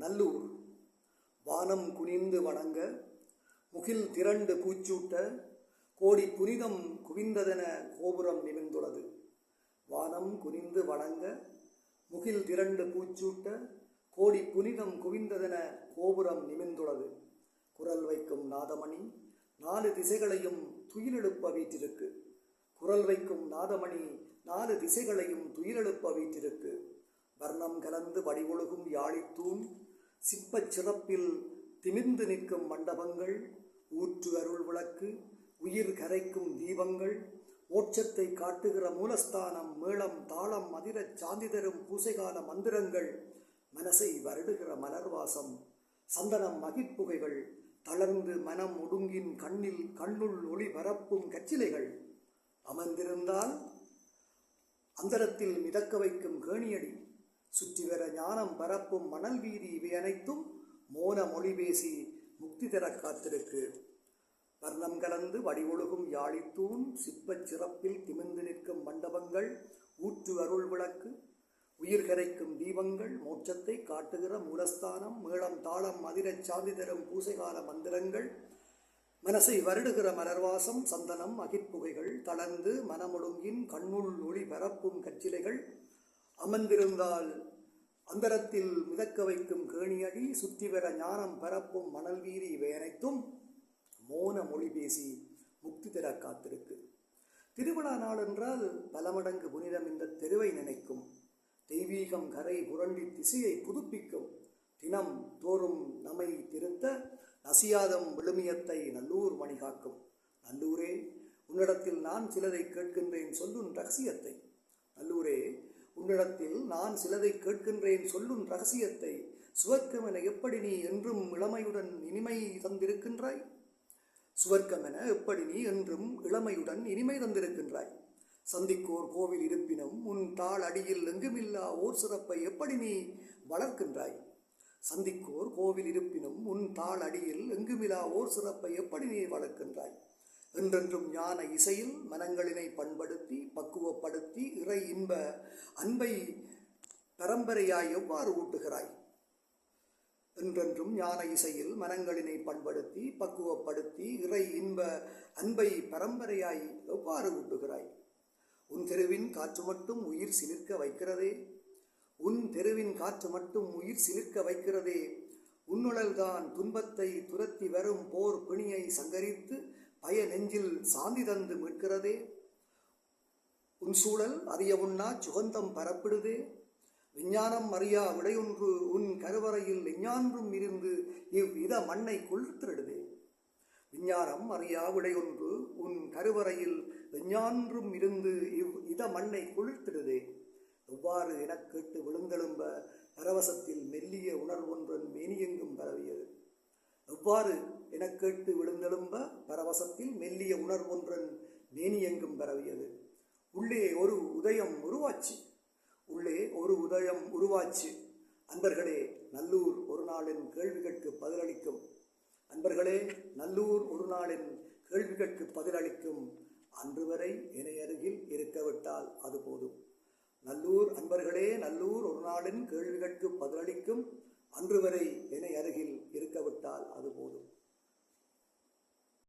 நல்லூர் வானம் குனிந்து வணங்க முகில் திரண்டு பூச்சூட்ட கோடி புனிதம் குவிந்ததென கோபுரம் நிமிர்ந்துள்ளது. வானம் குனிந்து வணங்க முகில் திரண்டு பூச்சூட்ட கோடி புனிதம் குவிந்ததென கோபுரம் நிமிர்ந்துள்ளது. குரல் வைக்கும் நாதமணி 4 திசைகளையும் துயிலெழுப்ப வீற்றிருக்கு. குரல் வைக்கும் நாதமணி 4 திசைகளையும் துயிலெழுப்ப வீற்றிருக்கு. வர்ணம் கலந்து வடிவொழுகும் யாழித்தூண் சிற்பச் சிறப்பில் திமிர்ந்து நிற்கும் மண்டபங்கள், ஊற்று அருள் விளக்கு, உயிர் கரைக்கும் தீபங்கள், மோட்சத்தை காட்டுகிற மூலஸ்தானம், மேளம் தாளம் அதிரச் சாந்தி தரும் பூசைகால மந்திரங்கள், மனசை வருடுகிற மலர்வாசம், சந்தனம் மகிழ்ப்புகைகள், தளர்ந்து மனம் ஒடுங்கின் கண்ணுள் ஒளி பரப்பும் கச்சிலைகள், அமர்ந்திருந்தால் அந்தரத்தில் மிதக்க வைக்கும் கேணியடி, சுற்றி வர ஞானம் பரப்பும் மணல் வீதி, இவை அனைத்தும் மோன மொழி பேசி முக்தி தர காத்திருக்கு. வர்ணம் கலந்து வடிவொழுகும் யாழித்தூண் சிற்பச் சிறப்பில் திமிர்ந்து நிற்கும் மண்டபங்கள், ஊற்று அருள் விளக்கு, உயிர் கரைக்கும் தீபங்கள், மோட்சத்தை காட்டுகிற மூலஸ்தானம், மேளம் தாளம் அதிரச் சாந்தி தரும் பூசைகால மந்திரங்கள், மனசை வருடுகிற மலர்வாசம், சந்தனம் மகிழ்ப்புகைகள், தளர்ந்து மனமொடுங்கின் கண்ணுள் ஒளி பரப்பும் கச்சிலைகள், அமர்ந்திருந்தால் அந்தரத்தில் மிதக்க வைக்கும் கேணியடி, சுற்றி வர ஞானம் பரப்பும் மணல் வீதி, இவை அனைத்தும் மோன மொழி பேசி முக்தி தர காத்திருக்கு. திருவிழா நாள் என்றால் பல மடங்கு புனிதம் இந்த தெருவை நினைக்கும். தெய்வீகம் கரை புரண்டி திசையை புதுப்பிக்கும். தினம் தோறும் நம்மை திருத்த நசியாதம் விழுமியத்தை நல்லூர் மணி காக்கும். நல்லூரே, உன்னிடத்தில் நான் சிலதை கேட்கின்றேன் சொல்லும் ரகசியத்தை. நல்லூரே, உன்னிடத்தில் நான் சிலதை கேட்கின்றேன் சொல்லும் ரகசியத்தை. சுவர்க்கமென எப்படி நீ என்றும் இளமையுடன் இனிமை தந்திருக்கின்றாய்? சுவர்க்கமென எப்படி நீ என்றும் இளமையுடன் இனிமை தந்திருக்கின்றாய்? சந்திக்கோர் கோவில் இருப்பினும் உன் தாள் அடியில் எங்குமில்லா ஓர் சிறப்பை எப்படி நீ வளர்க்கின்றாய்? சந்திக்கோர் கோவில் இருப்பினும் உன் தாள் அடியில் எங்குமில்லா ஓர் சிறப்பை எப்படி நீ வளர்க்கின்றாய்? என்றென்றும் ஞான இசையில் மனங்களினை பண்படுத்தி பக்குவப்படுத்தி இறை இன்ப அன்பை பரம்பரையாய் எவ்வாறு ஊட்டுகிறாய்? என்றென்றும் ஞான இசையில் மனங்களினை பண்படுத்தி பக்குவப்படுத்தி இறை இன்ப அன்பை பரம்பரையாய் எவ்வாறு ஊட்டுகிறாய்? உன் தெருவின் காற்று மட்டும் உயிர் சிலிர்க்க வைக்கிறதே, உன் தெருவின் காற்று மட்டும் உயிர் சிலிர்க்க வைக்கிறதே, உன்னுழல்தான் துன்பத்தை துரத்தி வரும் போர் பிணியை சங்கரித்து பய நெஞ்சில் சாந்தி தந்து மீட்கிறதே. உன் சூழல் அறிய உண்ணா சுகந்தம் பரப்பிடுதே, விஞ்ஞானம் அறியா விடையொன்று உன் கருவறையில் விஞ்ஞான்றும் இருந்து இவ்வித மண்ணை கொளுத்திடுதே. விஞ்ஞானம் அறியா விடையொன்று உன் கருவறையில் விஞ்ஞான்றும் இருந்து இவ்வித மண்ணை கொளுத்திடுதே. எவ்வாறு எனக் கேட்டு விழுந்தெழும்ப பரவசத்தில் மெல்லிய உணர்வொன்றன் மேனியெங்கும் பரவியது. எவ்வாறு எனக் கேட்டு விழுந்தெழும்ப பரவசத்தில் மெல்லிய உணர்வொன்றன் மேனியெங்கும் பரவியது. உள்ளே ஒரு உதயம் உருவாச்சு, உள்ளே ஒரு உதயம் உருவாச்சு. அன்பர்களே, நல்லூர் ஒரு நாளின் கேள்விகளுக்கு பதிலளிக்கும். அன்பர்களே, நல்லூர் ஒரு நாளின் கேள்விகளுக்கு பதிலளிக்கும். அன்று வரை என்னை அருகில் இருக்கவிட்டால் அது போதும். நல்லூர் அன்பர்களே, நல்லூர் ஒரு நாளின் கேள்விகளுக்கு பதிலளிக்கும். அன்று வரை என்னை அருகில் இருக்கவிட்டால் அது போதும்.